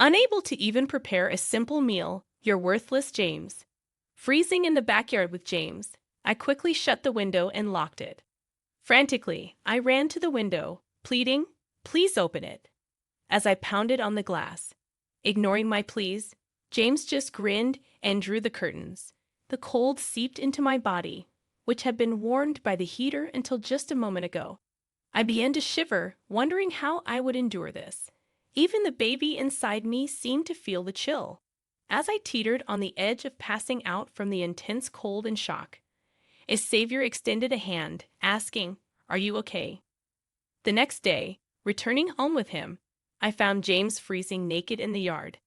Unable to even prepare a simple meal, you're worthless, James. Freezing in the backyard with James, I quickly shut the window and locked it. Frantically, I ran to the window, pleading, "Please open it." As I pounded on the glass, ignoring my pleas, James just grinned and drew the curtains. The cold seeped into my body, which had been warmed by the heater until just a moment ago. I began to shiver, wondering how I would endure this. Even the baby inside me seemed to feel the chill. As I teetered on the edge of passing out from the intense cold and shock, a savior extended a hand, asking, "Are you okay?" The next day, returning home with him, I found James freezing naked in the yard.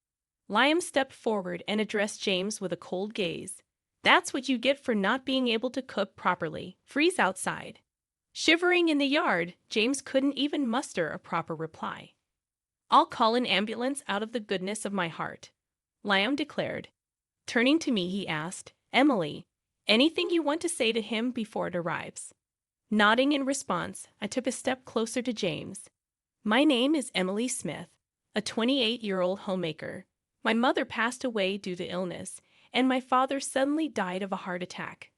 Liam stepped forward and addressed James with a cold gaze. "That's what you get for not being able to cook properly. Freeze outside." Shivering in the yard, James couldn't even muster a proper reply. "I'll call an ambulance out of the goodness of my heart," Liam declared. Turning to me, he asked, "Emily, anything you want to say to him before it arrives?" Nodding in response, I took a step closer to James. "My name is Emily Smith, a 28-year-old homemaker. My mother passed away due to illness, and my father suddenly died of a heart attack.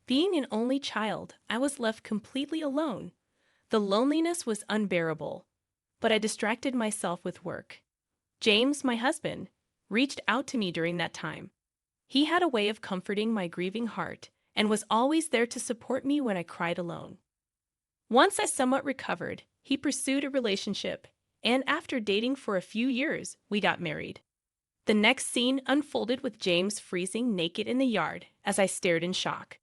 Being an only child, I was left completely alone. The loneliness was unbearable, but I distracted myself with work. James, my husband, reached out to me during that time. He had a way of comforting my grieving heart and was always there to support me when I cried alone. Once I somewhat recovered, he pursued a relationship, and after dating for a few years, we got married." The next scene unfolded with James freezing naked in the yard as I stared in shock.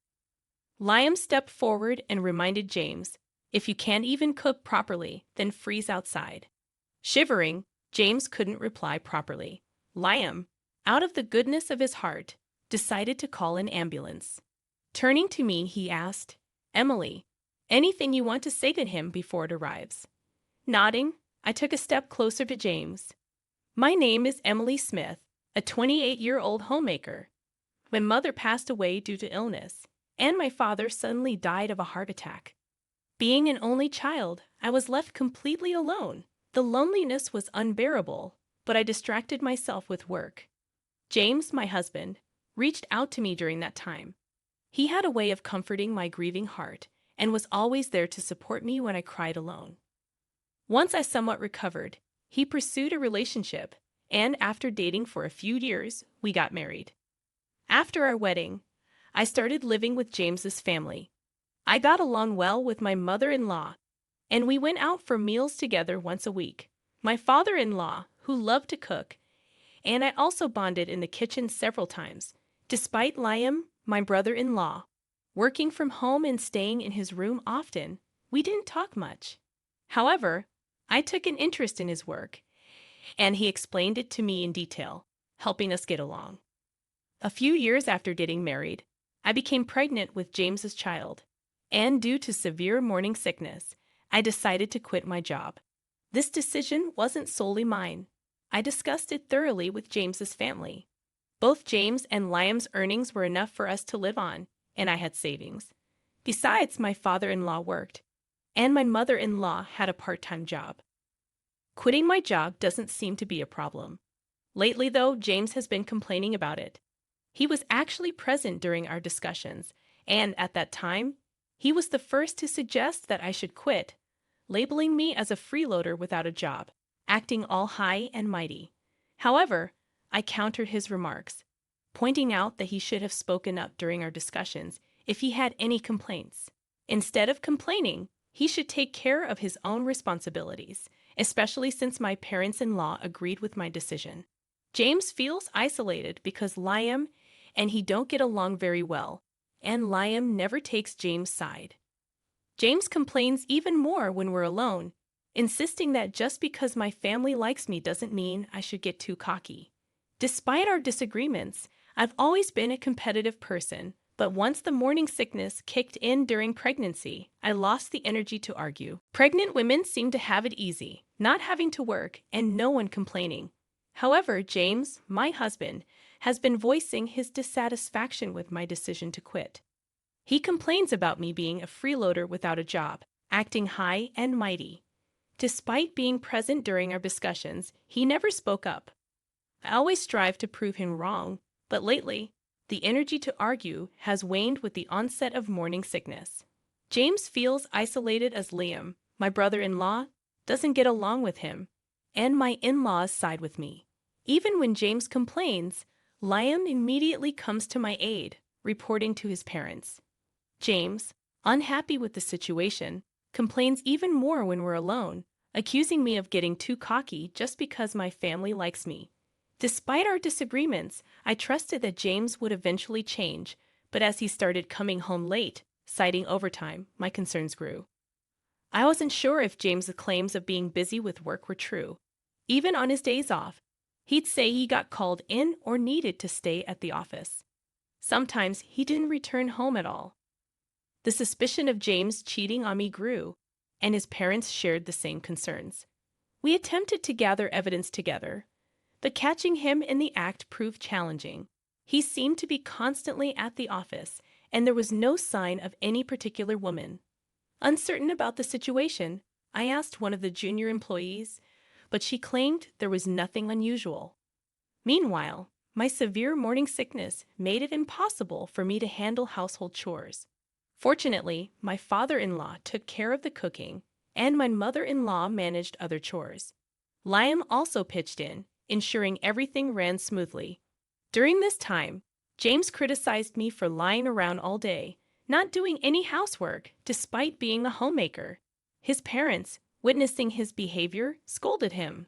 Liam stepped forward and reminded James, "If you can't even cook properly, then freeze outside." Shivering, James couldn't reply properly. Liam, out of the goodness of his heart, decided to call an ambulance. Turning to me, he asked, "Emily, anything you want to say to him before it arrives?" Nodding, I took a step closer to James. "My name is Emily Smith, a 28-year-old homemaker. My mother passed away due to illness, and my father suddenly died of a heart attack. Being an only child, I was left completely alone. The loneliness was unbearable, but I distracted myself with work. James, my husband, reached out to me during that time. He had a way of comforting my grieving heart and was always there to support me when I cried alone. Once I somewhat recovered, he pursued a relationship, and after dating for a few years, we got married. After our wedding, I started living with James's family. I got along well with my mother-in-law, and we went out for meals together once a week. My father-in-law, who loved to cook, and I also bonded in the kitchen several times. Despite Liam, my brother-in-law, working from home and staying in his room often, we didn't talk much. However, I took an interest in his work, and he explained it to me in detail, helping us get along. A few years after getting married, I became pregnant with James's child, and due to severe morning sickness, I decided to quit my job. This decision wasn't solely mine. I discussed it thoroughly with James's family. Both James and Liam's earnings were enough for us to live on, and I had savings. Besides, my father-in-law worked, and my mother-in-law had a part-time job. Quitting my job doesn't seem to be a problem. Lately, though, James has been complaining about it. He was actually present during our discussions, and at that time, he was the first to suggest that I should quit, labeling me as a freeloader without a job, acting all high and mighty. However, I countered his remarks, pointing out that he should have spoken up during our discussions if he had any complaints. Instead of complaining, he should take care of his own responsibilities, especially since my parents-in-law agreed with my decision. James feels isolated because Liam and he don't get along very well, and Liam never takes James' side. James complains even more when we're alone, insisting that just because my family likes me doesn't mean I should get too cocky. Despite our disagreements, I've always been a competitive person, but once the morning sickness kicked in during pregnancy, I lost the energy to argue. Pregnant women seem to have it easy, not having to work and no one complaining. However, James, my husband, has been voicing his dissatisfaction with my decision to quit. He complains about me being a freeloader without a job, acting high and mighty. Despite being present during our discussions, he never spoke up. I always strive to prove him wrong, but lately, the energy to argue has waned with the onset of morning sickness. James feels isolated as Liam, my brother-in-law, doesn't get along with him, and my in-laws side with me. Even when James complains, Liam immediately comes to my aid, reporting to his parents. James, unhappy with the situation, complains even more when we're alone, accusing me of getting too cocky just because my family likes me. Despite our disagreements, I trusted that James would eventually change, but as he started coming home late, citing overtime, my concerns grew. I wasn't sure if James's claims of being busy with work were true. Even on his days off, he'd say he got called in or needed to stay at the office. Sometimes he didn't return home at all. The suspicion of James cheating on me grew, and his parents shared the same concerns. We attempted to gather evidence together, but catching him in the act proved challenging. He seemed to be constantly at the office, and there was no sign of any particular woman. Uncertain about the situation, I asked one of the junior employees, but she claimed there was nothing unusual. Meanwhile, my severe morning sickness made it impossible for me to handle household chores. Fortunately, my father-in-law took care of the cooking, and my mother-in-law managed other chores. Liam also pitched in, ensuring everything ran smoothly. During this time, James criticized me for lying around all day, not doing any housework despite being a homemaker. His parents, witnessing his behavior, scolded him.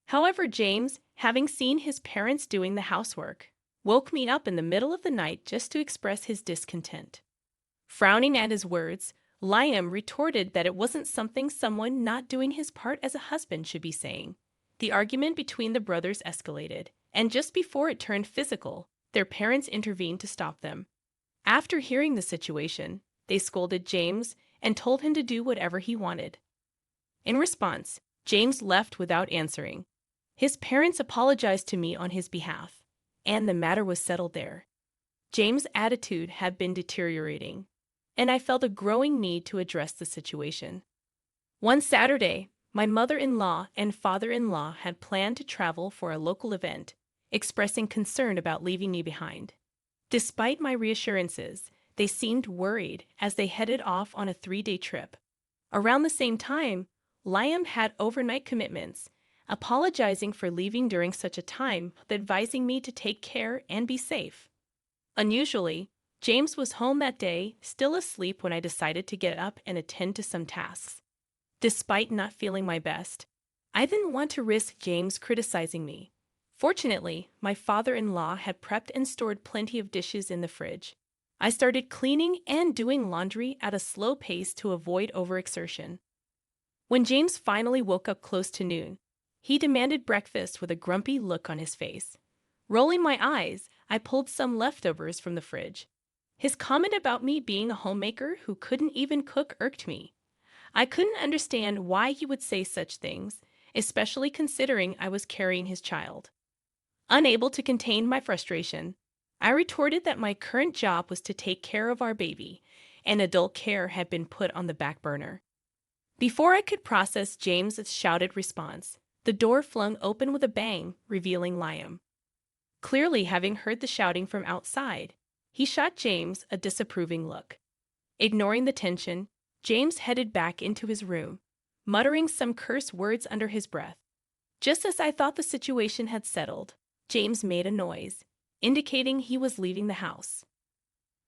However, James, having seen his parents doing the housework, woke me up in the middle of the night just to express his discontent. Frowning at his words, Liam retorted that it wasn't something someone not doing his part as a husband should be saying. The argument between the brothers escalated, and just before it turned physical, their parents intervened to stop them. After hearing the situation, they scolded James and told him to do whatever he wanted. In response, James left without answering. His parents apologized to me on his behalf, and the matter was settled there. James' attitude had been deteriorating, and I felt a growing need to address the situation. One Saturday, my mother-in-law and father-in-law had planned to travel for a local event, expressing concern about leaving me behind. Despite my reassurances, they seemed worried as they headed off on a 3-day trip. Around the same time, Liam had overnight commitments, apologizing for leaving during such a time, but advising me to take care and be safe. Unusually, James was home that day, still asleep when I decided to get up and attend to some tasks. Despite not feeling my best, I didn't want to risk James criticizing me. Fortunately, my father-in-law had prepped and stored plenty of dishes in the fridge. I started cleaning and doing laundry at a slow pace to avoid overexertion. When James finally woke up close to noon, he demanded breakfast with a grumpy look on his face. Rolling my eyes, I pulled some leftovers from the fridge. His comment about me being a homemaker who couldn't even cook irked me. I couldn't understand why he would say such things, especially considering I was carrying his child. Unable to contain my frustration, I retorted that my current job was to take care of our baby, and adult care had been put on the back burner. Before I could process James's shouted response, the door flung open with a bang, revealing Liam. Clearly having heard the shouting from outside, he shot James a disapproving look. Ignoring the tension, James headed back into his room, muttering some curse words under his breath. Just as I thought the situation had settled, James made a noise, indicating he was leaving the house.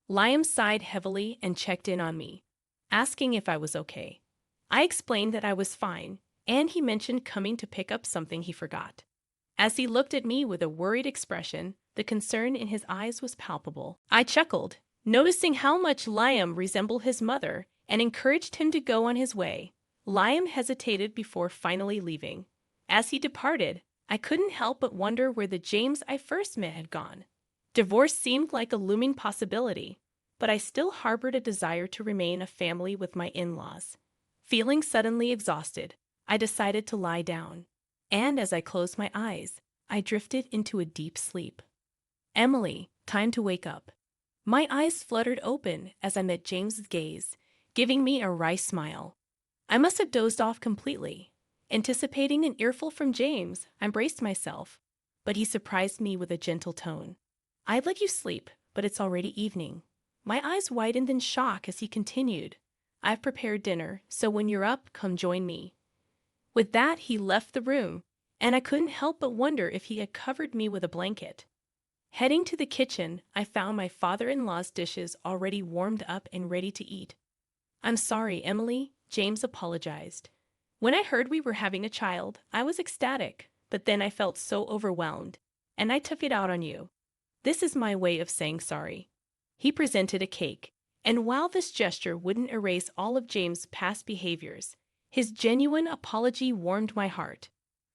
Liam sighed heavily and checked in on me, asking if I was okay. I explained that I was fine, and he mentioned coming to pick up something he forgot. As he looked at me with a worried expression, the concern in his eyes was palpable. I chuckled, noticing how much Liam resembled his mother, and encouraged him to go on his way. Liam hesitated before finally leaving. As he departed, I couldn't help but wonder where the James I first met had gone. Divorce seemed like a looming possibility, but I still harbored a desire to remain a family with my in-laws. Feeling suddenly exhausted, I decided to lie down, and as I closed my eyes, I drifted into a deep sleep. Emily, time to wake up. My eyes fluttered open as I met James's gaze, giving me a wry smile. I must have dozed off completely. Anticipating an earful from James, I braced myself, but he surprised me with a gentle tone. "I'd let you sleep, but it's already evening." My eyes widened in shock as he continued. "I've prepared dinner, so when you're up, come join me." With that, he left the room, and I couldn't help but wonder if he had covered me with a blanket. Heading to the kitchen, I found my father-in-law's dishes already warmed up and ready to eat. "I'm sorry, Emily," James apologized. "When I heard we were having a child, I was ecstatic, but then I felt so overwhelmed, and I took it out on you. This is my way of saying sorry." He presented a cake, and while this gesture wouldn't erase all of James' past behaviors, his genuine apology warmed my heart.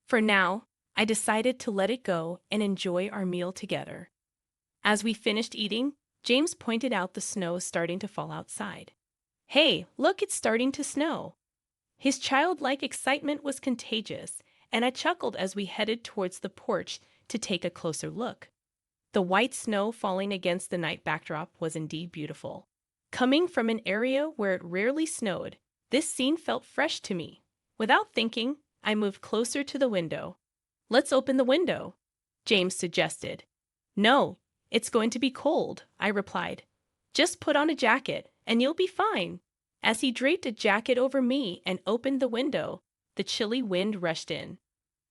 For now, I decided to let it go and enjoy our meal together. As we finished eating, James pointed out the snow starting to fall outside. "Hey, look, it's starting to snow." His childlike excitement was contagious, and I chuckled as we headed towards the porch to take a closer look. The white snow falling against the night backdrop was indeed beautiful. Coming from an area where it rarely snowed, this scene felt fresh to me. Without thinking, I moved closer to the window. "Let's open the window," James suggested. "No, it's going to be cold," I replied. "Just put on a jacket, and you'll be fine." As he draped a jacket over me and opened the window, the chilly wind rushed in.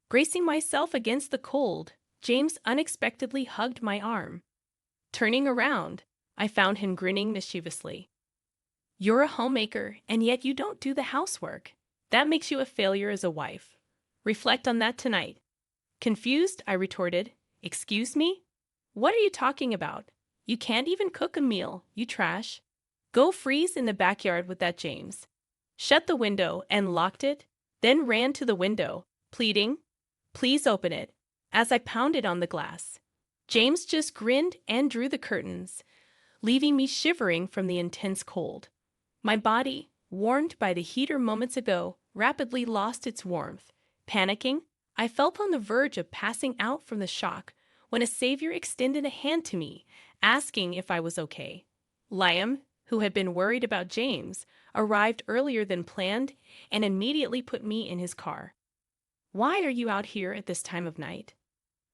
Bracing myself against the cold, James unexpectedly hugged my arm. Turning around, I found him grinning mischievously. "You're a homemaker, and yet you don't do the housework. That makes you a failure as a wife. Reflect on that tonight." Confused, I retorted, "Excuse me? What are you talking about? You can't even cook a meal, you trash. Go freeze in the backyard with that James." Shut the window and locked it, then ran to the window, pleading, "Please open it," as I pounded on the glass. James just grinned and drew the curtains, leaving me shivering from the intense cold. My body, warmed by the heater moments ago, rapidly lost its warmth. Panicking, I felt on the verge of passing out from the shock when a savior extended a hand to me, asking if I was okay. Liam, who had been worried about James, arrived earlier than planned and immediately put me in his car. "Why are you out here at this time of night?"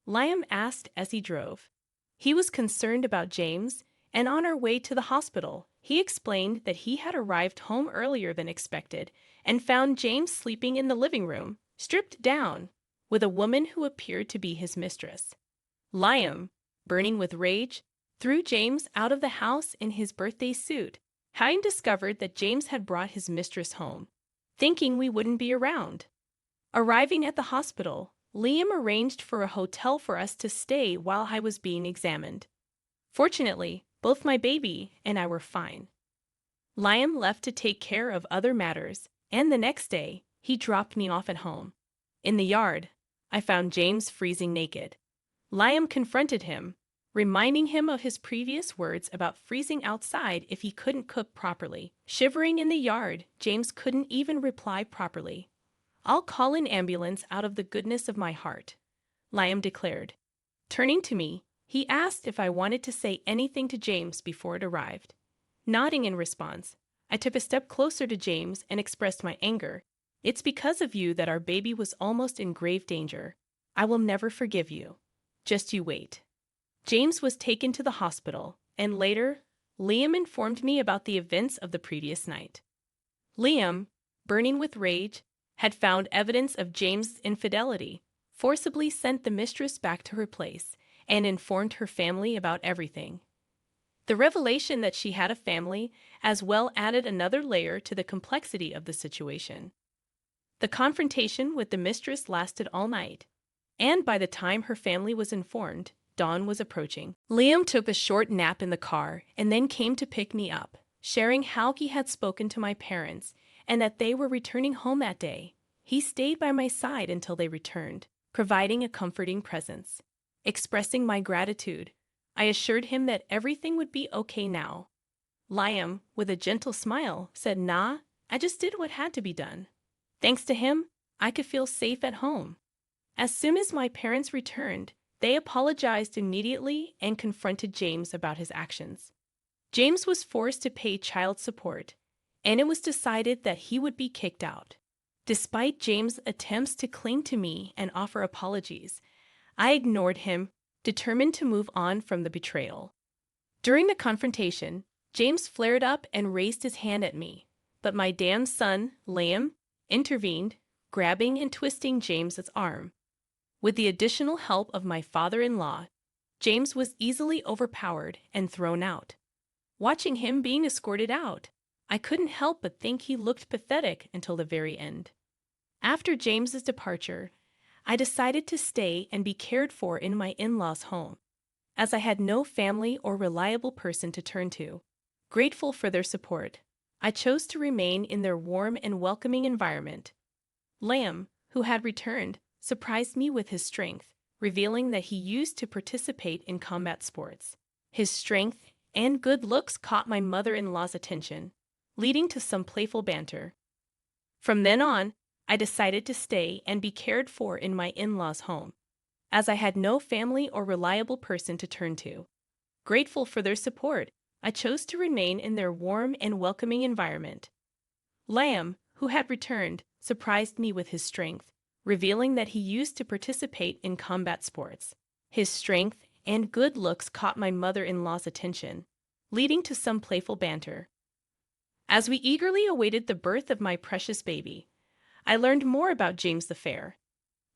Liam asked as he drove. He was concerned about James, and on our way to the hospital, he explained that he had arrived home earlier than expected and found James sleeping in the living room, stripped down, with a woman who appeared to be his mistress. Liam, burning with rage, threw James out of the house in his birthday suit, having discovered that James had brought his mistress home, thinking we wouldn't be around. Arriving at the hospital, Liam arranged for a hotel for us to stay while I was being examined. Fortunately, both my baby and I were fine. Liam left to take care of other matters, and the next day, he dropped me off at home. In the yard, I found James freezing naked. Liam confronted him, reminding him of his previous words about freezing outside if he couldn't cook properly. Shivering in the yard, James couldn't even reply properly. "I'll call an ambulance out of the goodness of my heart," Liam declared. Turning to me, he asked if I wanted to say anything to James before it arrived. Nodding in response, I took a step closer to James and expressed my anger. "It's because of you that our baby was almost in grave danger. I will never forgive you. Just you wait." James was taken to the hospital, and later, Liam informed me about the events of the previous night. Liam, burning with rage, had found evidence of James' infidelity, forcibly sent the mistress back to her place, and informed her family about everything. The revelation that she had a family as well added another layer to the complexity of the situation. The confrontation with the mistress lasted all night, and by the time her family was informed, dawn was approaching. Liam took a short nap in the car and then came to pick me up, sharing how he had spoken to my parents and that they were returning home that day. He stayed by my side until they returned, providing a comforting presence. Expressing my gratitude, I assured him that everything would be okay now. Liam, with a gentle smile, said, "Nah, I just did what had to be done." Thanks to him, I could feel safe at home. As soon as my parents returned, they apologized immediately and confronted James about his actions. James was forced to pay child support, and it was decided that he would be kicked out. Despite James' attempts to cling to me and offer apologies, I ignored him, determined to move on from the betrayal. During the confrontation, James flared up and raised his hand at me, but my damn son, Liam, intervened, grabbing and twisting James's arm. With the additional help of my father-in-law, James was easily overpowered and thrown out. Watching him being escorted out, I couldn't help but think he looked pathetic until the very end. After James's departure, I decided to stay and be cared for in my in-laws' home, as I had no family or reliable person to turn to. Grateful for their support, I chose to remain in their warm and welcoming environment. Lamb, who had returned, surprised me with his strength, revealing that he used to participate in combat sports. His strength and good looks caught my mother-in-law's attention, leading to some playful banter. From then on, I decided to stay and be cared for in my in-laws' home, as I had no family or reliable person to turn to. Grateful for their support, I chose to remain in their warm and welcoming environment. Lamb, who had returned, surprised me with his strength, revealing that he used to participate in combat sports. His strength and good looks caught my mother-in-law's attention, leading to some playful banter. As we eagerly awaited the birth of my precious baby, I learned more about James the Fair.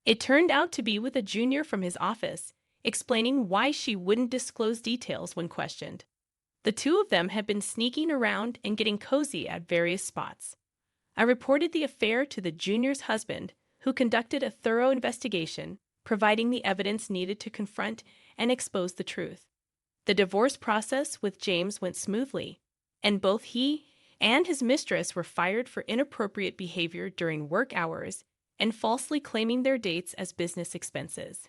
It turned out to be with a junior from his office, explaining why she wouldn't disclose details when questioned. The two of them had been sneaking around and getting cozy at various spots. I reported the affair to the junior's husband, who conducted a thorough investigation, providing the evidence needed to confront and expose the truth. The divorce process with James went smoothly, and both he and his mistress were fired for inappropriate behavior during work hours and falsely claiming their dates as business expenses.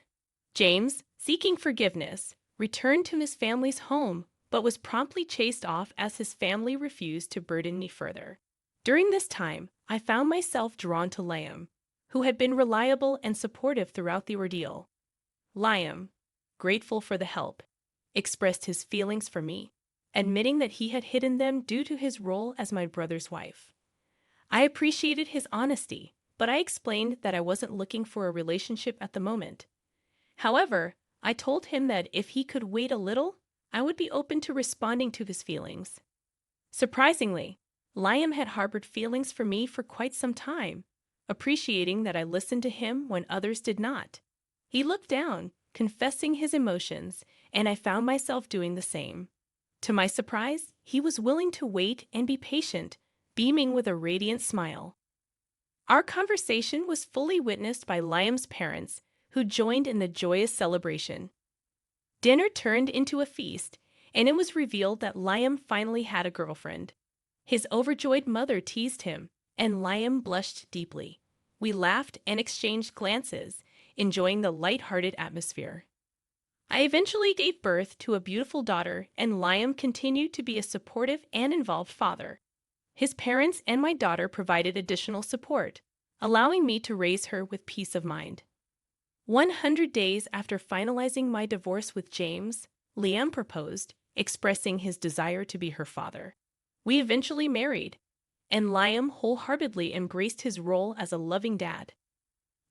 James, seeking forgiveness, returned to his family's home but was promptly chased off as his family refused to burden me further. During this time, I found myself drawn to Liam, who had been reliable and supportive throughout the ordeal. Liam, grateful for the help, expressed his feelings for me, admitting that he had hidden them due to his role as my brother's wife. I appreciated his honesty, but I explained that I wasn't looking for a relationship at the moment. However, I told him that if he could wait a little, I would be open to responding to his feelings. Surprisingly, Liam had harbored feelings for me for quite some time, appreciating that I listened to him when others did not. He looked down, confessing his emotions, and I found myself doing the same. To my surprise, he was willing to wait and be patient, beaming with a radiant smile. Our conversation was fully witnessed by Liam's parents, who joined in the joyous celebration. Dinner turned into a feast, and it was revealed that Liam finally had a girlfriend. His overjoyed mother teased him, and Liam blushed deeply. We laughed and exchanged glances, enjoying the light-hearted atmosphere. I eventually gave birth to a beautiful daughter, and Liam continued to be a supportive and involved father. His parents and my daughter provided additional support, allowing me to raise her with peace of mind. 100 days after finalizing my divorce with James, Liam proposed, expressing his desire to be her father. We eventually married, and Liam wholeheartedly embraced his role as a loving dad.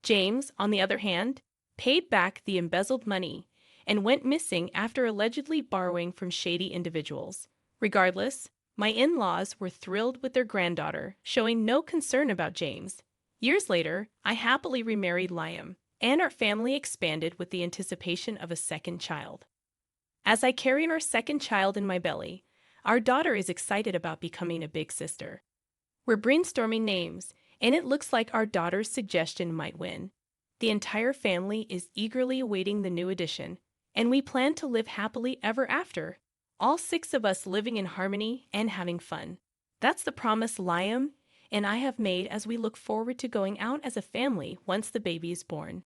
James, on the other hand, paid back the embezzled money and went missing after allegedly borrowing from shady individuals. Regardless, my in-laws were thrilled with their granddaughter, showing no concern about James. Years later, I happily remarried Liam, and our family expanded with the anticipation of a second child. As I carry our second child in my belly, our daughter is excited about becoming a big sister. We're brainstorming names, and it looks like our daughter's suggestion might win. The entire family is eagerly awaiting the new addition, and we plan to live happily ever after, all 6 of us living in harmony and having fun. That's the promise Liam and I have made as we look forward to going out as a family once the baby is born.